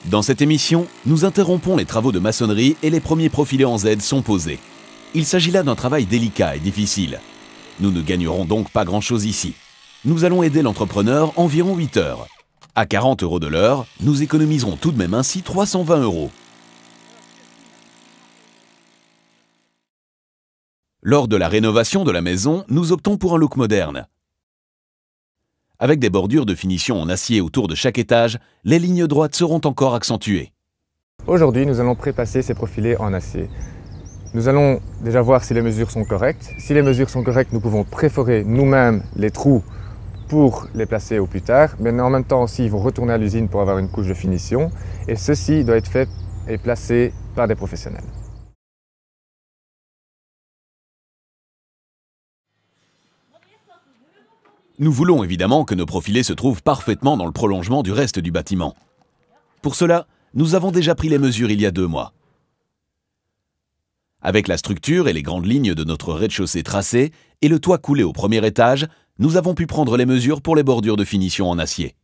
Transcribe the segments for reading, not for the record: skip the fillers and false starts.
Dans cette émission, nous interrompons les travaux de maçonnerie et les premiers profilés en Z sont posés. Il s'agit là d'un travail délicat et difficile. Nous ne gagnerons donc pas grand-chose ici. Nous allons aider l'entrepreneur environ 8 heures. À 40 € de l'heure, nous économiserons tout de même ainsi 320 €. Lors de la rénovation de la maison, nous optons pour un look moderne. Avec des bordures de finition en acier autour de chaque étage, les lignes droites seront encore accentuées. Aujourd'hui, nous allons prépasser ces profilés en acier. Nous allons déjà voir si les mesures sont correctes. Si les mesures sont correctes, nous pouvons préforer nous-mêmes les trous pour les placer au plus tard. Mais en même temps aussi, ils vont retourner à l'usine pour avoir une couche de finition. Et ceci doit être fait et placé par des professionnels. Nous voulons évidemment que nos profilés se trouvent parfaitement dans le prolongement du reste du bâtiment. Pour cela, nous avons déjà pris les mesures il y a 2 mois. Avec la structure et les grandes lignes de notre rez-de-chaussée tracées et le toit coulé au premier étage, nous avons pu prendre les mesures pour les bordures de finition en acier.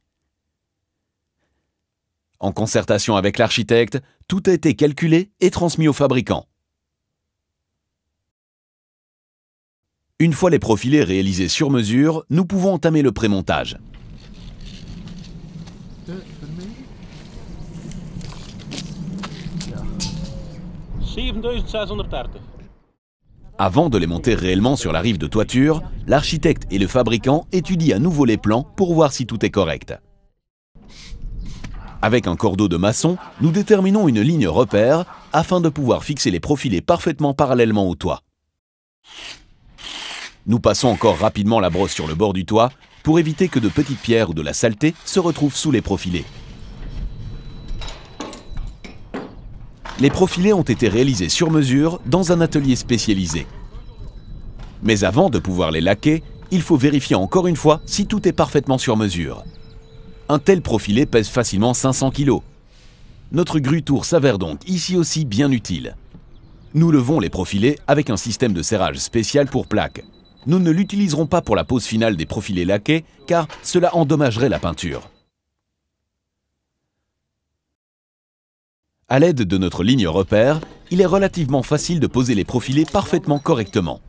En concertation avec l'architecte, tout a été calculé et transmis au fabricant. Une fois les profilés réalisés sur mesure, nous pouvons entamer le prémontage. Avant de les monter réellement sur la rive de toiture, l'architecte et le fabricant étudient à nouveau les plans pour voir si tout est correct. Avec un cordeau de maçon, nous déterminons une ligne repère afin de pouvoir fixer les profilés parfaitement parallèlement au toit. Nous passons encore rapidement la brosse sur le bord du toit pour éviter que de petites pierres ou de la saleté se retrouvent sous les profilés. Les profilés ont été réalisés sur mesure dans un atelier spécialisé. Mais avant de pouvoir les laquer, il faut vérifier encore une fois si tout est parfaitement sur mesure. Un tel profilé pèse facilement 500 kg. Notre grue-tour s'avère donc ici aussi bien utile. Nous levons les profilés avec un système de serrage spécial pour plaques. Nous ne l'utiliserons pas pour la pose finale des profilés laqués car cela endommagerait la peinture. À l'aide de notre ligne repère, il est relativement facile de poser les profilés parfaitement correctement.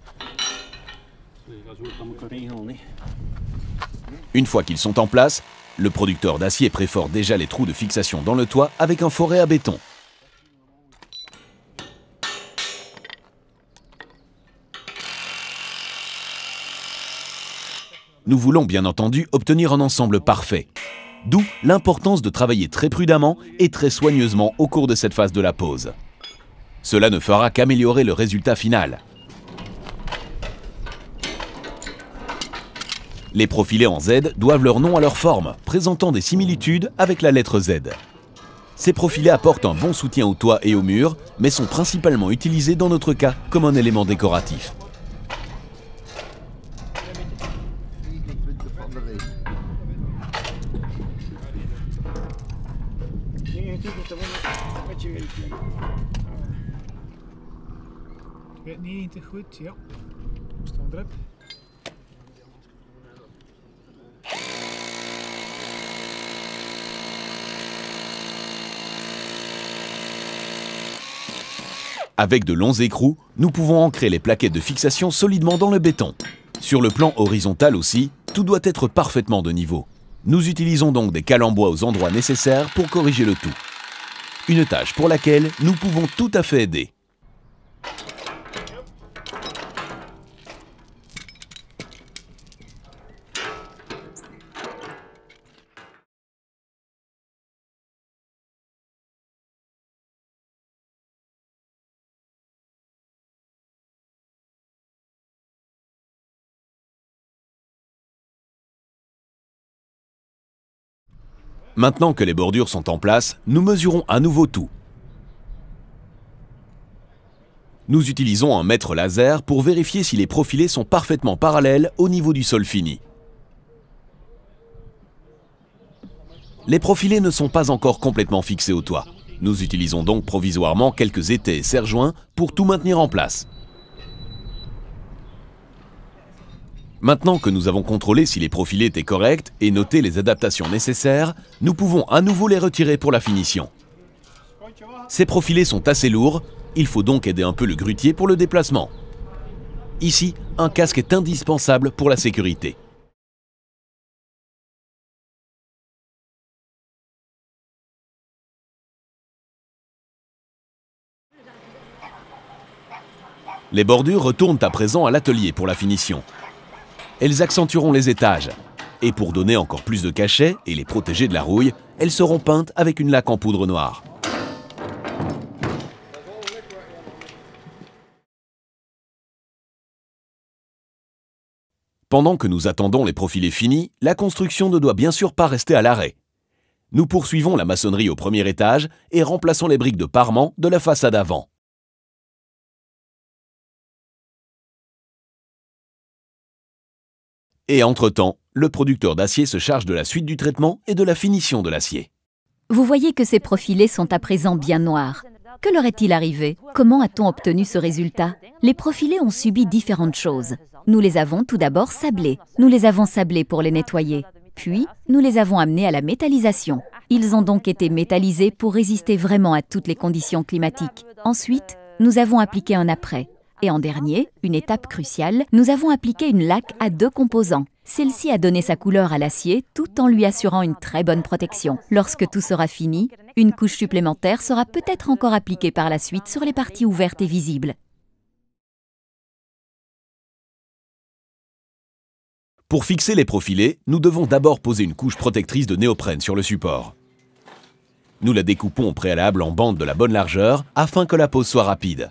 Une fois qu'ils sont en place, le producteur d'acier préfore déjà les trous de fixation dans le toit avec un forêt à béton. Nous voulons bien entendu obtenir un ensemble parfait. D'où l'importance de travailler très prudemment et très soigneusement au cours de cette phase de la pose. Cela ne fera qu'améliorer le résultat final. Les profilés en Z doivent leur nom à leur forme, présentant des similitudes avec la lettre Z. Ces profilés apportent un bon soutien au toit et au mur, mais sont principalement utilisés dans notre cas comme un élément décoratif. Avec de longs écrous, nous pouvons ancrer les plaquettes de fixation solidement dans le béton. Sur le plan horizontal aussi, tout doit être parfaitement de niveau. Nous utilisons donc des cales en bois aux endroits nécessaires pour corriger le tout. Une tâche pour laquelle nous pouvons tout à fait aider. Maintenant que les bordures sont en place, nous mesurons à nouveau tout. Nous utilisons un mètre laser pour vérifier si les profilés sont parfaitement parallèles au niveau du sol fini. Les profilés ne sont pas encore complètement fixés au toit. Nous utilisons donc provisoirement quelques étais et serre-joints pour tout maintenir en place. Maintenant que nous avons contrôlé si les profilés étaient corrects et noté les adaptations nécessaires, nous pouvons à nouveau les retirer pour la finition. Ces profilés sont assez lourds, il faut donc aider un peu le grutier pour le déplacement. Ici, un casque est indispensable pour la sécurité. Les bordures retournent à présent à l'atelier pour la finition. Elles accentueront les étages. Et pour donner encore plus de cachet et les protéger de la rouille, elles seront peintes avec une laque en poudre noire. Pendant que nous attendons les profilés finis, la construction ne doit bien sûr pas rester à l'arrêt. Nous poursuivons la maçonnerie au premier étage et remplaçons les briques de parement de la façade avant. Et entre-temps, le producteur d'acier se charge de la suite du traitement et de la finition de l'acier. Vous voyez que ces profilés sont à présent bien noirs. Que leur est-il arrivé? Comment a-t-on obtenu ce résultat? Les profilés ont subi différentes choses. Nous les avons tout d'abord sablés. Nous les avons sablés pour les nettoyer. Puis, nous les avons amenés à la métallisation. Ils ont donc été métallisés pour résister vraiment à toutes les conditions climatiques. Ensuite, nous avons appliqué un après. Et en dernier, une étape cruciale, nous avons appliqué une laque à 2 composants. Celle-ci a donné sa couleur à l'acier tout en lui assurant une très bonne protection. Lorsque tout sera fini, une couche supplémentaire sera peut-être encore appliquée par la suite sur les parties ouvertes et visibles. Pour fixer les profilés, nous devons d'abord poser une couche protectrice de néoprène sur le support. Nous la découpons au préalable en bandes de la bonne largeur afin que la pose soit rapide.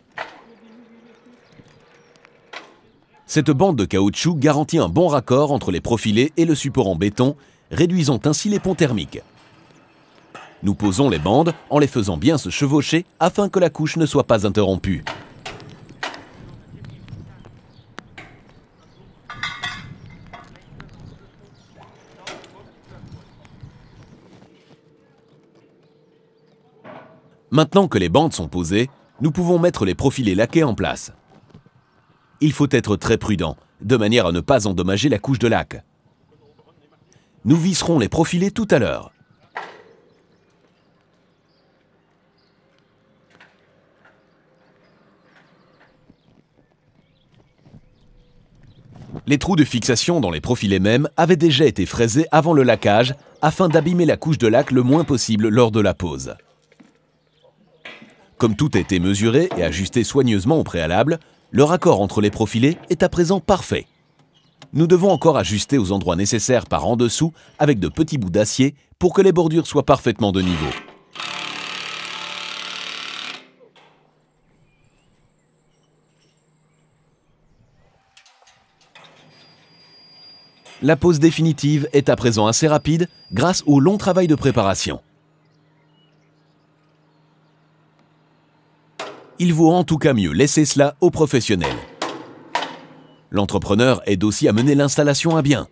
Cette bande de caoutchouc garantit un bon raccord entre les profilés et le support en béton, réduisant ainsi les ponts thermiques. Nous posons les bandes en les faisant bien se chevaucher afin que la couche ne soit pas interrompue. Maintenant que les bandes sont posées, nous pouvons mettre les profilés laqués en place. Il faut être très prudent, de manière à ne pas endommager la couche de laque. Nous visserons les profilés tout à l'heure. Les trous de fixation dans les profilés mêmes avaient déjà été fraisés avant le laquage afin d'abîmer la couche de laque le moins possible lors de la pose. Comme tout a été mesuré et ajusté soigneusement au préalable, le raccord entre les profilés est à présent parfait. Nous devons encore ajuster aux endroits nécessaires par en dessous avec de petits bouts d'acier pour que les bordures soient parfaitement de niveau. La pose définitive est à présent assez rapide grâce au long travail de préparation. Il vaut en tout cas mieux laisser cela aux professionnels. L'entrepreneur aide aussi à mener l'installation à bien.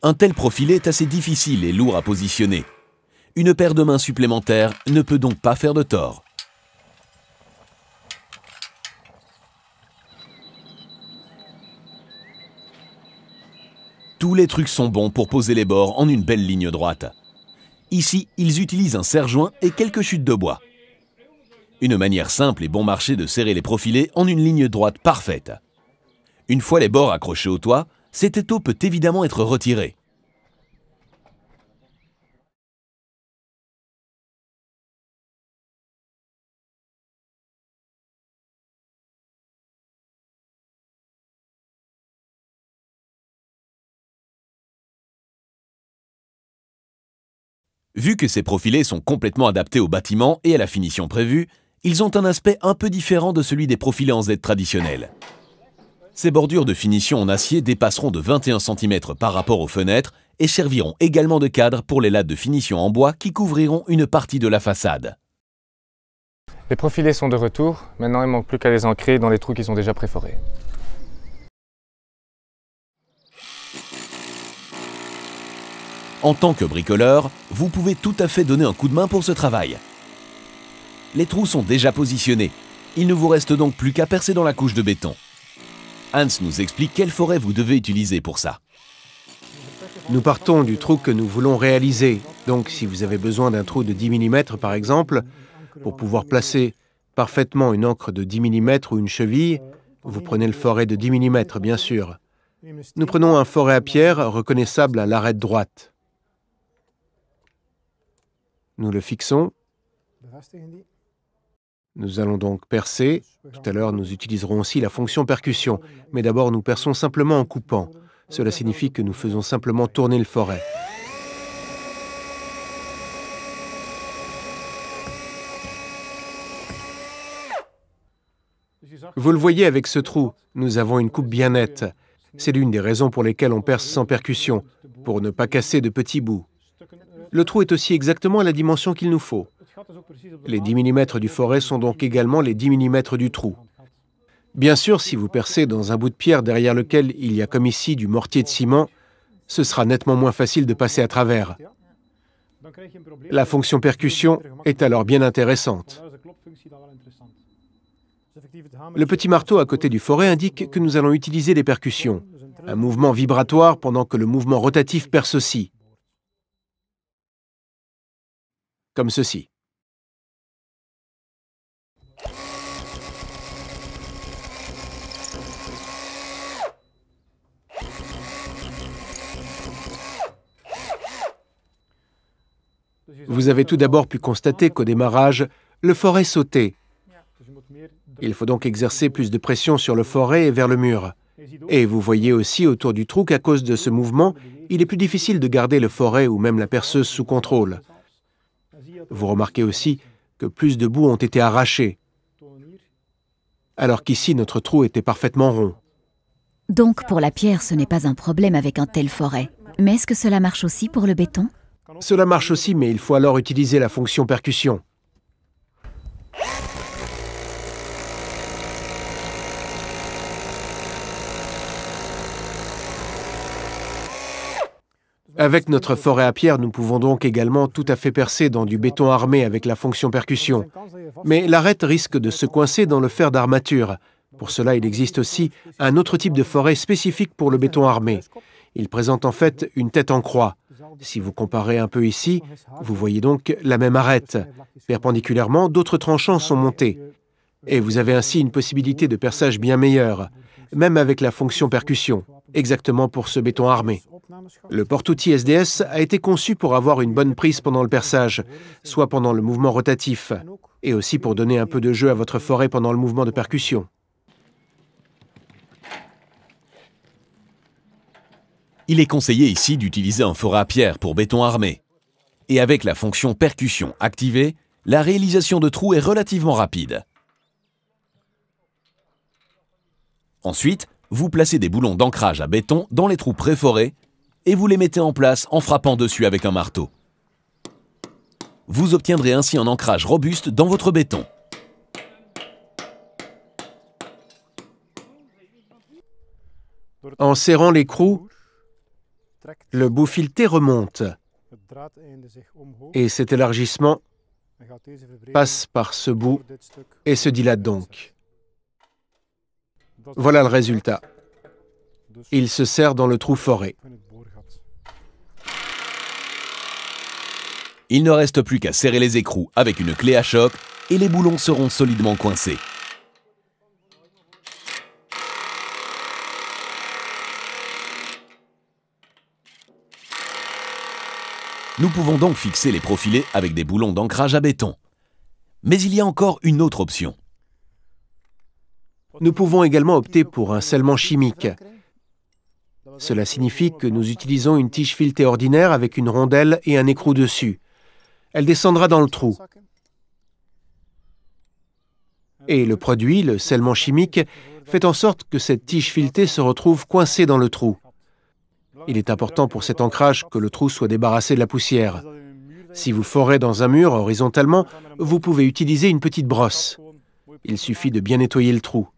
Un tel profilé est assez difficile et lourd à positionner. Une paire de mains supplémentaires ne peut donc pas faire de tort. Tous les trucs sont bons pour poser les bords en une belle ligne droite. Ici, ils utilisent un serre-joint et quelques chutes de bois. Une manière simple et bon marché de serrer les profilés en une ligne droite parfaite. Une fois les bords accrochés au toit, cet étau peut évidemment être retiré. Vu que ces profilés sont complètement adaptés au bâtiment et à la finition prévue, ils ont un aspect un peu différent de celui des profilés en Z traditionnels. Ces bordures de finition en acier dépasseront de 21 cm par rapport aux fenêtres et serviront également de cadre pour les lattes de finition en bois qui couvriront une partie de la façade. Les profilés sont de retour, maintenant il ne manque plus qu'à les ancrer dans les trous qui sont déjà préforés. En tant que bricoleur, vous pouvez tout à fait donner un coup de main pour ce travail. Les trous sont déjà positionnés. Il ne vous reste donc plus qu'à percer dans la couche de béton. Hans nous explique quelle forêt vous devez utiliser pour ça. Nous partons du trou que nous voulons réaliser. Donc si vous avez besoin d'un trou de 10 mm par exemple, pour pouvoir placer parfaitement une ancre de 10 mm ou une cheville, vous prenez le forêt de 10 mm bien sûr. Nous prenons un forêt à pierre reconnaissable à l'arête droite. Nous le fixons. Nous allons donc percer. Tout à l'heure, nous utiliserons aussi la fonction percussion. Mais d'abord, nous perçons simplement en coupant. Cela signifie que nous faisons simplement tourner le forêt. Vous le voyez avec ce trou, nous avons une coupe bien nette. C'est l'une des raisons pour lesquelles on perce sans percussion, pour ne pas casser de petits bouts. Le trou est aussi exactement à la dimension qu'il nous faut. Les 10 mm du forêt sont donc également les 10 mm du trou. Bien sûr, si vous percez dans un bout de pierre derrière lequel il y a comme ici du mortier de ciment, ce sera nettement moins facile de passer à travers. La fonction percussion est alors bien intéressante. Le petit marteau à côté du forêt indique que nous allons utiliser les percussions, un mouvement vibratoire pendant que le mouvement rotatif perce aussi. Comme ceci. Vous avez tout d'abord pu constater qu'au démarrage, le forêt sautait. Il faut donc exercer plus de pression sur le forêt et vers le mur. Et vous voyez aussi autour du trou qu'à cause de ce mouvement, il est plus difficile de garder le forêt ou même la perceuse sous contrôle. Vous remarquez aussi que plus de bouts ont été arrachés, alors qu'ici notre trou était parfaitement rond. Donc pour la pierre, ce n'est pas un problème avec un tel forêt. Mais est-ce que cela marche aussi pour le béton? Cela marche aussi, mais il faut alors utiliser la fonction percussion. Avec notre forêt à pierre, nous pouvons donc également tout à fait percer dans du béton armé avec la fonction percussion. Mais l'arête risque de se coincer dans le fer d'armature. Pour cela, il existe aussi un autre type de forêt spécifique pour le béton armé. Il présente en fait une tête en croix. Si vous comparez un peu ici, vous voyez donc la même arête. Perpendiculairement, d'autres tranchants sont montés. Et vous avez ainsi une possibilité de perçage bien meilleure, même avec la fonction percussion, exactement pour ce béton armé. Le porte-outil SDS a été conçu pour avoir une bonne prise pendant le perçage, soit pendant le mouvement rotatif, et aussi pour donner un peu de jeu à votre forêt pendant le mouvement de percussion. Il est conseillé ici d'utiliser un forêt à pierre pour béton armé. Et avec la fonction percussion activée, la réalisation de trous est relativement rapide. Ensuite, vous placez des boulons d'ancrage à béton dans les trous préforés et vous les mettez en place en frappant dessus avec un marteau. Vous obtiendrez ainsi un ancrage robuste dans votre béton. En serrant l'écrou, le bout fileté remonte et cet élargissement passe par ce bout et se dilate donc. Voilà le résultat. Il se serre dans le trou foré. Il ne reste plus qu'à serrer les écrous avec une clé à choc et les boulons seront solidement coincés. Nous pouvons donc fixer les profilés avec des boulons d'ancrage à béton. Mais il y a encore une autre option. Nous pouvons également opter pour un scellement chimique. Cela signifie que nous utilisons une tige filetée ordinaire avec une rondelle et un écrou dessus. Elle descendra dans le trou. Et le produit, le scellement chimique, fait en sorte que cette tige filetée se retrouve coincée dans le trou. Il est important pour cet ancrage que le trou soit débarrassé de la poussière. Si vous forez dans un mur horizontalement, vous pouvez utiliser une petite brosse. Il suffit de bien nettoyer le trou.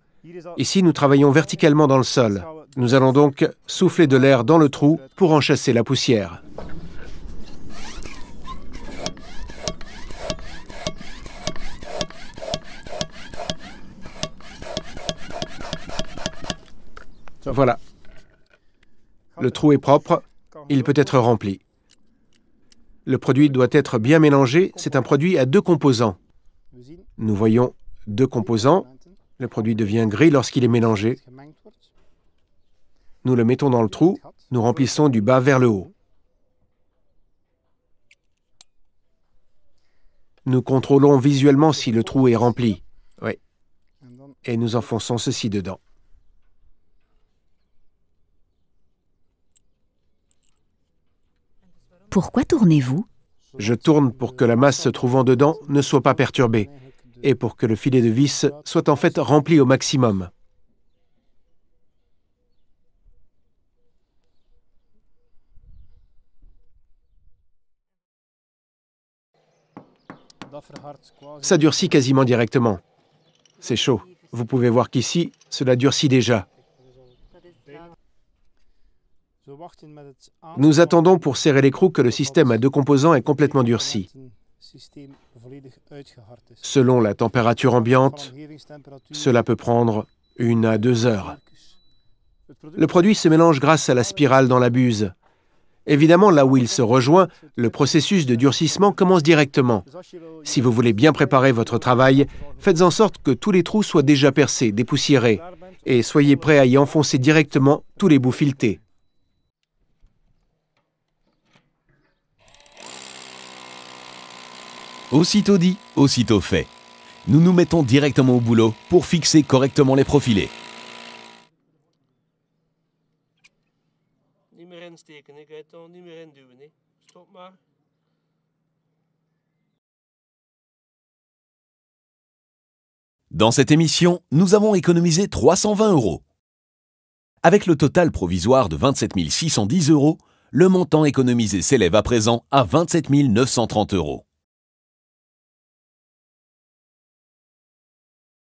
Ici, nous travaillons verticalement dans le sol. Nous allons donc souffler de l'air dans le trou pour en chasser la poussière. Voilà. Le trou est propre, il peut être rempli. Le produit doit être bien mélangé, c'est un produit à 2 composants. Nous voyons 2 composants, le produit devient gris lorsqu'il est mélangé. Nous le mettons dans le trou, nous remplissons du bas vers le haut. Nous contrôlons visuellement si le trou est rempli. Oui. Et nous enfonçons ceci dedans. Pourquoi tournez-vous? Je tourne pour que la masse se trouvant dedans ne soit pas perturbée et pour que le filet de vis soit en fait rempli au maximum. Ça durcit quasiment directement. C'est chaud. Vous pouvez voir qu'ici, cela durcit déjà. Nous attendons pour serrer l'écrou que le système à 2 composants est complètement durci. Selon la température ambiante, cela peut prendre 1 à 2 heures. Le produit se mélange grâce à la spirale dans la buse. Évidemment, là où il se rejoint, le processus de durcissement commence directement. Si vous voulez bien préparer votre travail, faites en sorte que tous les trous soient déjà percés, dépoussiérés, et soyez prêts à y enfoncer directement tous les bouts filetés. Aussitôt dit, aussitôt fait. Nous nous mettons directement au boulot pour fixer correctement les profilés. Dans cette émission, nous avons économisé 320 €. Avec le total provisoire de 27 610 €, le montant économisé s'élève à présent à 27 930 €.